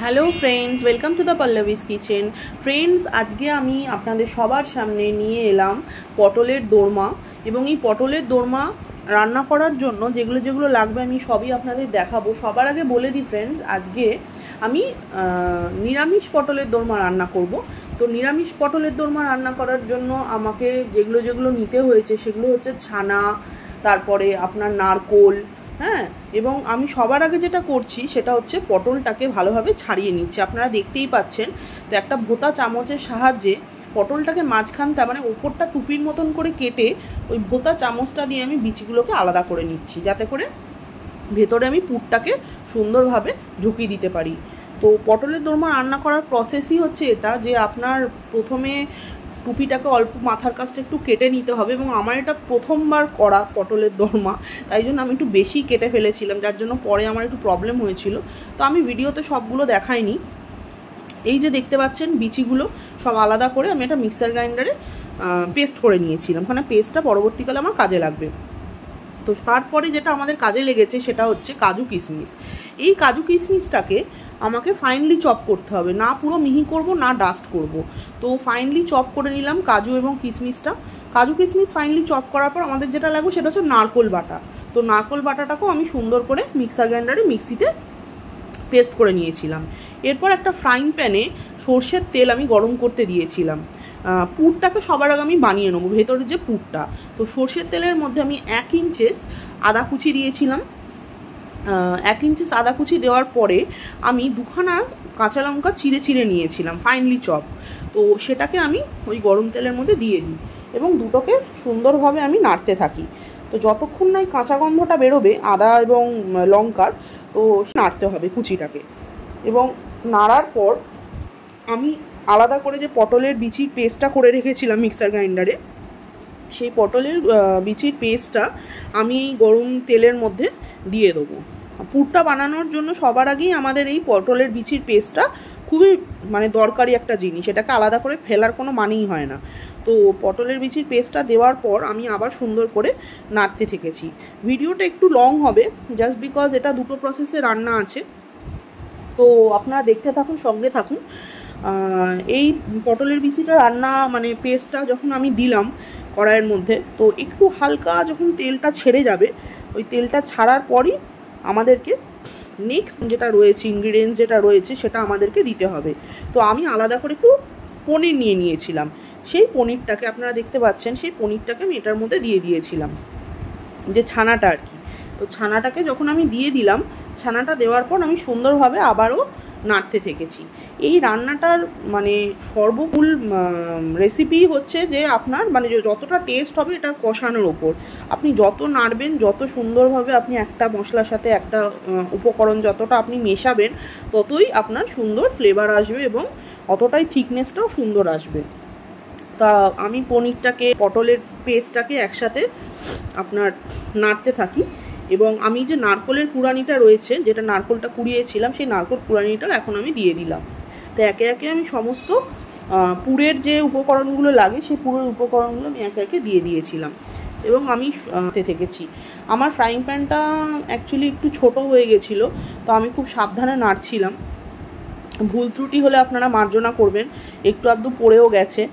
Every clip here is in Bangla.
Hello friends, welcome to the Pallavi's kitchen. Friends, আজকে আমি আপনাদের সবার সামনে নিয়ে এলাম পটলের দোরমা। এবং এই পটলের দোরমা রান্না করার জন্য যেগুলো যেগুলো লাগবে আমি সবই আপনাদের দেখাবো। সবার আগে বলে দিই ফ্রেন্ডস, আজকে আমি নিরামিষ পটলের দোরমা রান্না করব। তো নিরামিষ পটলের দোরমা রান্না করার জন্য আমাকে যেগুলো যেগুলো নিতে হয়েছে সেগুলো হচ্ছে ছানা, তারপরে আপনার নারকোল, হ্যাঁ। এবং আমি সবার আগে যেটা করছি সেটা হচ্ছে পটলটাকে ভালোভাবে ছাড়িয়ে নিচ্ছি। আপনারা দেখতেই পাচ্ছেন। তো একটা ভোঁতা চামচের সাহায্যে পটলটাকে মাঝখানটা মানে ওপরটা টুপির মতন করে কেটে ওই ভোঁতা চামচটা দিয়ে আমি বিচিগুলোকে আলাদা করে নিচ্ছি, যাতে করে ভেতরে আমি পুরটাকে সুন্দরভাবে ঢুকিয়ে দিতে পারি। তো পটলের দোরমা রান্না করার প্রসেসই হচ্ছে এটা, যে আপনার প্রথমে টুপিটাকে অল্প মাথার কাছটা একটু কেটে নিতে হবে। এবং আমার এটা প্রথমবার করা পটলের দোরমা, তাই জন্য আমি একটু বেশি কেটে ফেলেছিলাম, যার জন্য পরে আমার একটু প্রবলেম হয়েছিল। তো আমি ভিডিওতে সবগুলো দেখাইনি। এই যে দেখতে পাচ্ছেন বিচিগুলো সব আলাদা করে আমি একটা মিক্সার গ্রাইন্ডারে পেস্ট করে নিয়েছিলাম, কারণ পেস্টটা পরবর্তীকালে আমার কাজে লাগবে। তো তারপরে যেটা আমাদের কাজে লেগেছে সেটা হচ্ছে কাজু কিশমিশ। এই কাজু কিশমিশটাকে আমাকে ফাইনলি চপ করতে হবে, না পুরো মিহি করব না ডাস্ট করব। তো ফাইনলি চপ করে নিলাম কাজু এবং কিশমিশটা। কাজু কিশমিশ ফাইনলি চপ করার পর আমাদের যেটা লাগবে সেটা হচ্ছে নারকোল বাটা। তো নারকোল বাটাটাকেও আমি সুন্দর করে মিক্সার গ্রাইন্ডারে মিক্সিতে পেস্ট করে নিয়েছিলাম। এরপর একটা ফ্রাইং প্যানে সর্ষের তেল আমি গরম করতে দিয়েছিলাম। পুরটাকে সবার আগে আমি বানিয়ে নেবো, ভেতরের যে পুরটা। তো সর্ষের তেলের মধ্যে আমি 1 ইঞ্চেস আদা কুচি দিয়েছিলাম। 1 ইঞ্চেস আদা কুচি দেওয়ার পরে আমি 2খানা কাঁচা লঙ্কা চিড়ে চিড়ে নিয়েছিলাম ফাইনলি চপ। তো সেটাকে আমি ওই গরম তেলের মধ্যে দিয়ে দিই এবং দুটোকে সুন্দরভাবে আমি নাড়তে থাকি। তো যতক্ষণ না এই কাঁচা গন্ধটা বেরোবে আদা এবং লঙ্কার, তো নাড়তে হবে কুচিটাকে। এবং নাড়ার পর আমি আলাদা করে যে পটলের বিচির পেস্টটা করে রেখেছিলাম মিক্সার গ্রাইন্ডারে, সেই পটলের বিচির পেস্টটা আমি এই গরম তেলের মধ্যে দিয়ে দেবো। পুরটা বানানোর জন্য সবার আগেই আমাদের এই পটলের বিচির পেস্টটা খুবই দরকারি একটা জিনিস, এটাকে আলাদা করে ফেলার কোনো মানেই হয় না। তো পটলের বিচির পেস্টটা দেওয়ার পর আমি আবার সুন্দর করে নাড়তে থেকেছি। ভিডিওটা একটু লং হবে জাস্ট বিকজ এটা দুটো প্রসেসে রান্না আছে। তো আপনারা দেখতে থাকুন, সঙ্গে থাকুন। এই পটলের বিচিটা রান্না পেস্টটা যখন আমি দিলাম কড়াইয়ের মধ্যে, তো একটু হালকা যখন তেলটা ছেড়ে যাবে, ওই তেলটা ছাড়ার পরই আমাদেরকে নেক্সট যেটা রয়েছে ইনগ্রিডিয়েন্টস যেটা রয়েছে সেটা আমাদেরকে দিতে হবে। তো আমি আলাদা করে একটু পনির নিয়ে নিয়েছিলাম। সেই পনিরটাকে আপনারা দেখতে পাচ্ছেন, সেই পনিরটাকে আমি এটার মধ্যে দিয়ে দিয়েছিলাম, যে ছানাটা আর কি। তো ছানাটাকে যখন আমি দিয়ে দিলাম, ছানাটা দেওয়ার পর আমি সুন্দরভাবে আবারও নাড়তে থেকেছি। এই রান্নাটার সর্বমূল রেসিপি হচ্ছে যে আপনার যতটা টেস্ট হবে এটার কষানোর ওপর। আপনি যত নাড়বেন, যত সুন্দরভাবে আপনি একটা মশলার সাথে একটা উপকরণ যতটা আপনি মেশাবেন, ততই আপনার সুন্দর ফ্লেভার আসবে এবং অতটাই থিকনেসটাও সুন্দর আসবে। তা আমি পনিরটাকে পটলের পেস্টটাকে একসাথে আপনার নাড়তে থাকি। এবং আমি যে নারকোলের কুড়ানিটা রয়েছে, যেটা নারকোলটা কুড়িয়েছিলাম, সেই নারকোল কুড়ানিটাও এখন আমি দিয়ে দিলাম। তো একে একে আমি সমস্ত পুরের যে উপকরণগুলো লাগে সেই পুরের উপকরণগুলো আমি একে একে দিয়ে দিয়েছিলাম এবং আমি থেকেছি। আমার ফ্রাইং প্যানটা অ্যাকচুয়ালি একটু ছোট হয়ে গেছিলো, তো আমি খুব সাবধানে নাড়ছিলাম। ভুল ত্রুটি হলে আপনারা মার্জনা করবেন, একটু আধটু পড়েও গেছে।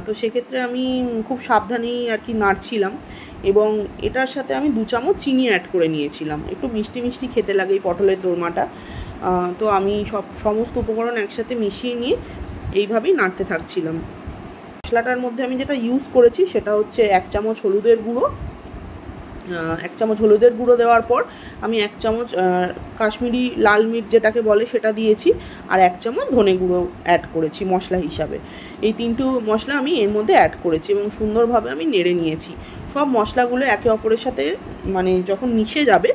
তো সেক্ষেত্রে আমি খুব সাবধানেই আর কি নাড়ছিলাম। এবং এটার সাথে আমি 2 চামচ চিনি অ্যাড করে নিয়েছিলাম, একটু মিষ্টি মিষ্টি খেতে লাগে এই পটলের দোরমাটা। তো আমি সমস্ত উপকরণ একসাথে মিশিয়ে নিয়ে এইভাবেই নাড়তে থাকছিলাম। মশলাটার মধ্যে আমি যেটা ইউজ করেছি সেটা হচ্ছে 1 চামচ হলুদের গুঁড়ো। 1 চামচ হলুদের গুঁড়ো দেওয়ার পর আমি 1 চামচ কাশ্মীরি লাল মির্চ যেটাকে বলে সেটা দিয়েছি, আর 1 চামচ ধনে গুঁড়ো অ্যাড করেছি মশলা হিসাবে। এই 3টো মশলা আমি এর মধ্যে অ্যাড করেছি এবং সুন্দরভাবে আমি নেড়ে নিয়েছি। সব মশলাগুলো একে অপরের সাথে যখন মিশে যাবে,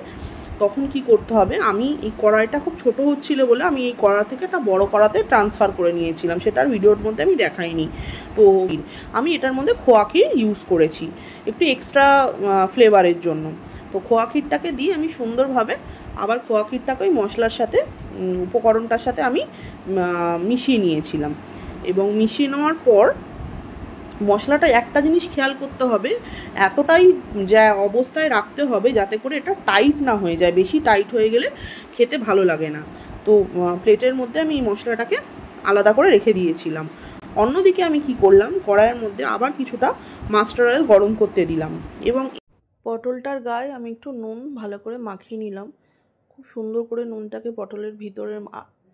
তখন কি করতে হবে, আমি এই কড়াইটা খুব ছোট হচ্ছিল বলে আমি এই কড়া থেকে একটা বড় কড়াতে ট্রান্সফার করে নিয়েছিলাম, সেটার ভিডিওর মধ্যে আমি দেখাইনি। তো আমি এটার মধ্যে খোয়া ক্ষীর ইউজ করেছি একটু এক্সট্রা ফ্লেভারের জন্য। তো খোয়া ক্ষীরটাকে দিয়ে আমি সুন্দরভাবে আবার খোয়া ক্ষীরটাকে ওই মশলার সাথে উপকরণটার সাথে আমি মিশিয়ে নিয়েছিলাম। এবং মিশিয়ে নেওয়ার পর মশলাটা একটা জিনিস খেয়াল করতে হবে, এতটাই যা অবস্থায় রাখতে হবে যাতে করে এটা টাইট না হয়ে যায়। বেশি টাইট হয়ে গেলে খেতে ভালো লাগে না। তো প্লেটের মধ্যে আমি এই মশলাটাকে আলাদা করে রেখে দিয়েছিলাম। অন্যদিকে আমি কি করলাম, কড়াইয়ের মধ্যে আবার কিছুটা মাস্টার অয়েল গরম করতে দিলাম এবং পটলটার গায়ে আমি একটু নুন ভালো করে মাখিয়ে নিলাম। খুব সুন্দর করে নুনটাকে পটলের ভিতরে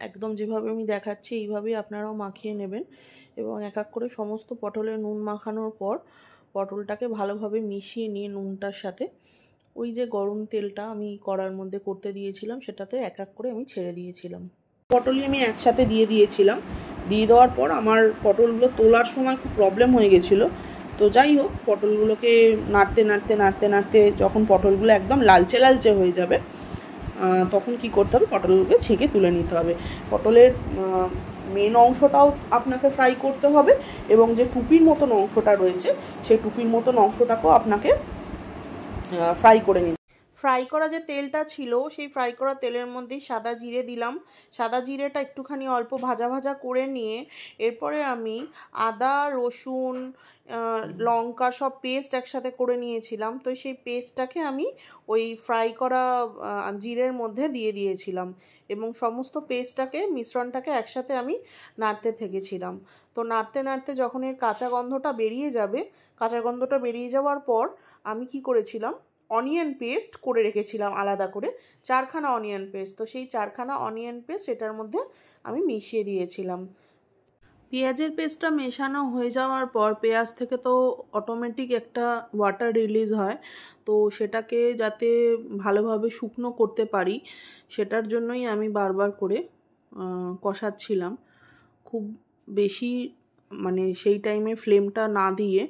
একদম যেভাবে আমি দেখাচ্ছি এইভাবেই আপনারাও মাখিয়ে নেবেন এবং এক এক করে সমস্ত পটলে নুন মাখানোর পর পটলটাকে ভালোভাবে মিশিয়ে নিয়ে নুনটার সাথে ওই যে গরম তেলটা আমি কড়ার মধ্যে করতে দিয়েছিলাম সেটাতে এক এক করে আমি ছেড়ে দিয়েছিলাম। পটলই আমি একসাথে দিয়ে দিয়েছিলাম। দিয়ে দেওয়ার পর আমার পটলগুলো তোলার সময় খুব প্রবলেম হয়ে গেছিলো। তো যাই হোক, পটলগুলোকে নাড়তে নাড়তে নাড়তে নাড়তে যখন পটলগুলো একদম লালচে লালচে হয়ে যাবে তখন কি করতে হবে, পটলগুলোকে ছেঁকে তুলে নিতে হবে। পটলের মেন অংশটাও আপনাকে ফ্রাই করতে হবে এবং যে টুপির মতন অংশটা রয়েছে সেই টুপির মতন অংশটাকেও আপনাকে ফ্রাই করে নিতে। ফ্রাই করা যে তেলটা ছিল সেই ফ্রাই করা তেলের মধ্যেই সাদা জিরে দিলাম। সাদা জিরেটা একটুখানি অল্প ভাজা ভাজা করে নিয়ে এরপরে আমি আদা, রসুন, লঙ্কা সব পেস্ট একসাথে করে নিয়েছিলাম। তো সেই পেস্টটাকে আমি ওই ফ্রাই করা জিরের মধ্যে দিয়ে দিয়েছিলাম এবং সমস্ত পেস্টটাকে মিশ্রণটাকে একসাথে আমি নাড়তে থেকেছিলাম। তো নাড়তে নাড়তে যখন এর কাঁচা গন্ধটা বেরিয়ে যাবে, কাঁচা গন্ধটা বেরিয়ে যাওয়ার পর আমি কি করেছিলাম, অনিয়ন পেস্ট করে রেখেছিলাম আলাদা করে, 4খানা অনিয়ন পেস্ট। তো সেই 4খানা অনিয়ন পেস্ট এটার মধ্যে আমি মিশিয়ে দিয়েছিলাম। পেঁয়াজের পেস্টটা মেশানো হয়ে যাওয়ার পর পেঁয়াজ থেকে তো অটোমেটিক একটা ওয়াটার রিলিজ হয়, তো সেটাকে যাতে ভালোভাবে শুকনো করতে পারি সেটার জন্যই আমি বারবার করে কষাচ্ছিলাম। খুব বেশি মানে সেই টাইমে ফ্লেমটা না দিয়ে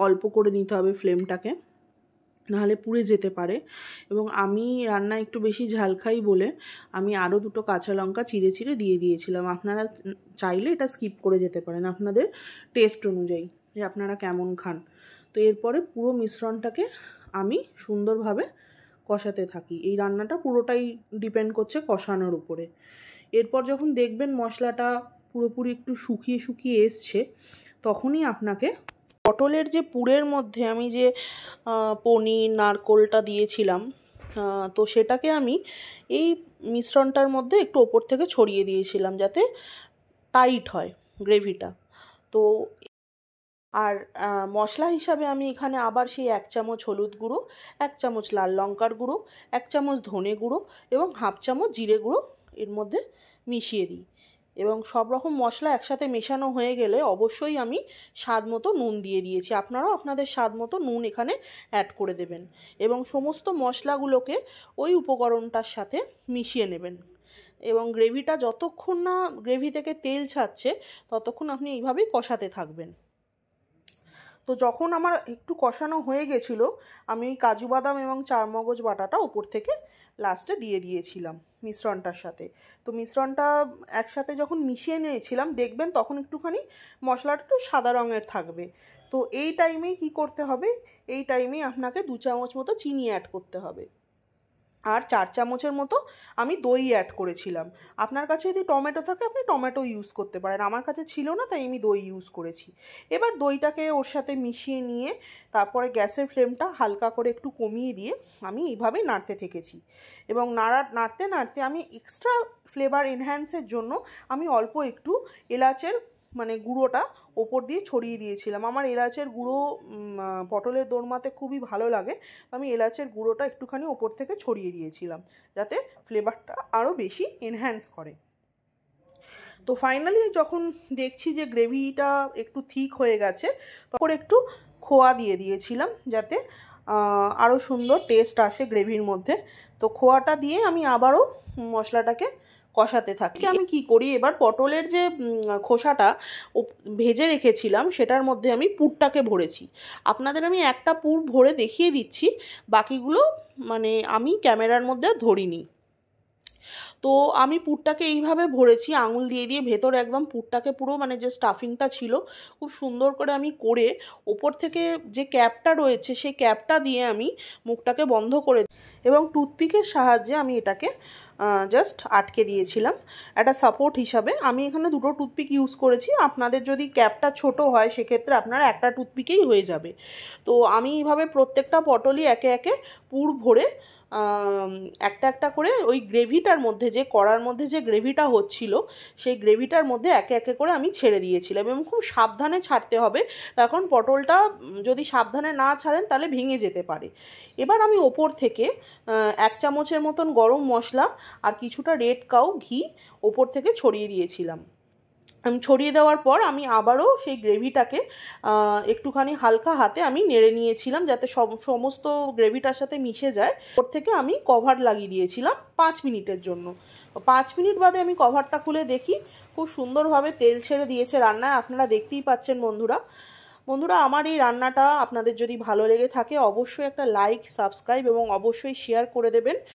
অল্প করে নিতে হবে ফ্লেমটাকে, নাহলে পুড়ে যেতে পারে। এবং আমি রান্না একটু বেশি ঝাল খাই বলে আমি আরও 2টো কাঁচা লঙ্কা চিড়ে চিড়ে দিয়ে দিয়েছিলাম। আপনারা চাইলে এটা স্কিপ করে যেতে পারেন আপনাদের টেস্ট অনুযায়ী, যে আপনারা কেমন খান। তো এরপরে পুরো মিশ্রণটাকে আমি সুন্দরভাবে কষাতে থাকি। এই রান্নাটা পুরোটাই ডিপেন্ড করছে কষানোর উপরে। এরপর যখন দেখবেন মশলাটা পুরোপুরি একটু শুকিয়ে শুকিয়ে এসছে তখনই আপনাকে পটলের যে পুরের মধ্যে আমি যে পনির নারকোলটা দিয়েছিলাম তো সেটাকে আমি এই মিশ্রণটার মধ্যে একটু ওপর থেকে ছড়িয়ে দিয়েছিলাম যাতে টাইট হয় গ্রেভিটা। তো আর মশলা হিসাবে আমি এখানে আবার সেই 1 চামচ হলুদ গুঁড়ো, 1 চামচ লাল লঙ্কার গুঁড়ো, 1 চামচ ধনে গুঁড়ো এবং 1/2 চামচ জিরে গুঁড়ো এর মধ্যে মিশিয়ে দিই। এবং সব রকম মশলা একসাথে মেশানো হয়ে গেলে অবশ্যই আমি স্বাদ মতো নুন দিয়ে দিয়েছি। আপনারাও আপনাদের স্বাদ মতো নুন এখানে অ্যাড করে দেবেন এবং সমস্ত মশলাগুলোকে ওই উপকরণটার সাথে মিশিয়ে নেবেন এবং গ্রেভিটা যতক্ষণ না গ্রেভি থেকে তেল ছাড়ছে ততক্ষণ আপনি এইভাবেই কষাতে থাকবেন। তো যখন আমার একটু কষানো হয়ে গেছিলো আমি ওই কাজু বাদাম এবং চারমগজ বাটাটা ওপর থেকে লাস্টে দিয়ে দিয়েছিলাম মিশ্রণটার সাথে। তো মিশ্রণটা একসাথে যখন মিশিয়ে নিয়েছিলাম দেখবেন তখন একটুখানি মশলাটা একটু সাদা রঙের থাকবে। তো এই টাইমেই কি করতে হবে, এই টাইমেই আপনাকে 2 চামচ মতো চিনি অ্যাড করতে হবে আর 4 চামচের মতো আমি দই অ্যাড করেছিলাম। আপনার কাছে যদি টমেটো থাকে আপনি টমেটো ইউজ করতে পারেন, আমার কাছে ছিল না তাই আমি দই ইউজ করেছি। এবার দইটাকে ওর সাথে মিশিয়ে নিয়ে তারপরে গ্যাসের ফ্লেমটা হালকা করে একটু কমিয়ে দিয়ে আমি এইভাবেই নাড়তে থেকেছি এবং নাড়তে নাড়তে আমি এক্সট্রা ফ্লেভার এনহ্যান্সের জন্য আমি অল্প একটু এলাচের মানে গুঁড়োটা ওপর দিয়ে ছড়িয়ে দিয়েছিলাম। আমার এলাচের গুঁড়ো পটলের দোরমাতে খুবই ভালো লাগে, আমি এলাচের গুঁড়োটা একটুখানি ওপর থেকে ছড়িয়ে দিয়েছিলাম যাতে ফ্লেভারটা আরও বেশি এনহ্যান্স করে। তো ফাইনালি যখন দেখছি যে গ্রেভিটা একটু থিক হয়ে গেছে তখন একটু খোয়া দিয়ে দিয়েছিলাম যাতে আরও সুন্দর টেস্ট আসে গ্রেভির মধ্যে। তো খোয়াটা দিয়ে আমি আবারও মশলাটাকে কষাতে থাকি। আমি কি করি, এবার পটলের যে খোসাটা ভেজে রেখেছিলাম সেটার মধ্যে আমি পুরটাকে ভরেছি। আপনাদের আমি একটা পুর ভরে দেখিয়ে দিচ্ছি, বাকিগুলো মানে আমি ক্যামেরার মধ্যে ধরিনি। তো আমি পুরটাকে এইভাবে ভরেছি আঙুল দিয়ে দিয়ে ভেতরে একদম পুরটাকে পুরো মানে যে স্টাফিংটা ছিল খুব সুন্দর করে আমি করে ওপর থেকে যে ক্যাপটা রয়েছে সেই ক্যাপটা দিয়ে আমি মুখটাকে বন্ধ করে এবং টুথপিকের সাহায্যে আমি এটাকে জাস্ট আটকে দিয়েছিলাম একটা সাপোর্ট হিসাবে। আমি এখানে 2টো টুথপিক ইউজ করেছি, আপনাদের যদি ক্যাপটা ছোট হয় সেক্ষেত্রে আপনারা একটা টুথপিকেই হয়ে যাবে। তো আমি এইভাবে প্রত্যেকটা পটলই একে একে পুর ভরে একটা একটা করে ওই গ্রেভিটার মধ্যে, যে কড়ার মধ্যে যে গ্রেভিটা হচ্ছিল সেই গ্রেভিটার মধ্যে একে একে করে আমি ছেড়ে দিয়েছিলাম, এবং খুব সাবধানে ছাড়তে হবে, কারণ পটলটা যদি সাবধানে না ছাড়েন তাহলে ভেঙে যেতে পারে। এবার আমি ওপর থেকে 1 চামচের মতন গরম মশলা আর কিছুটা রেড কাউ ঘি ওপর থেকে ছড়িয়ে দিয়েছিলাম। আমি ছড়িয়ে দেওয়ার পর আমি আবারও সেই গ্রেভিটাকে একটুখানি হালকা হাতে আমি নেড়ে নিয়েছিলাম, যাতে সমস্ত গ্রেভিটার সাথে মিশে যায়। ওর থেকে আমি কভার লাগিয়ে দিয়েছিলাম 5 মিনিটের জন্য। 5 মিনিট বাদে আমি কভারটা খুলে দেখি খুব সুন্দরভাবে তেল ছেড়ে দিয়েছে রান্নায়, আপনারা দেখতেই পাচ্ছেন বন্ধুরা। আমার এই রান্নাটা আপনাদের যদি ভালো লেগে থাকে অবশ্যই একটা লাইক, সাবস্ক্রাইব এবং অবশ্যই শেয়ার করে দেবেন।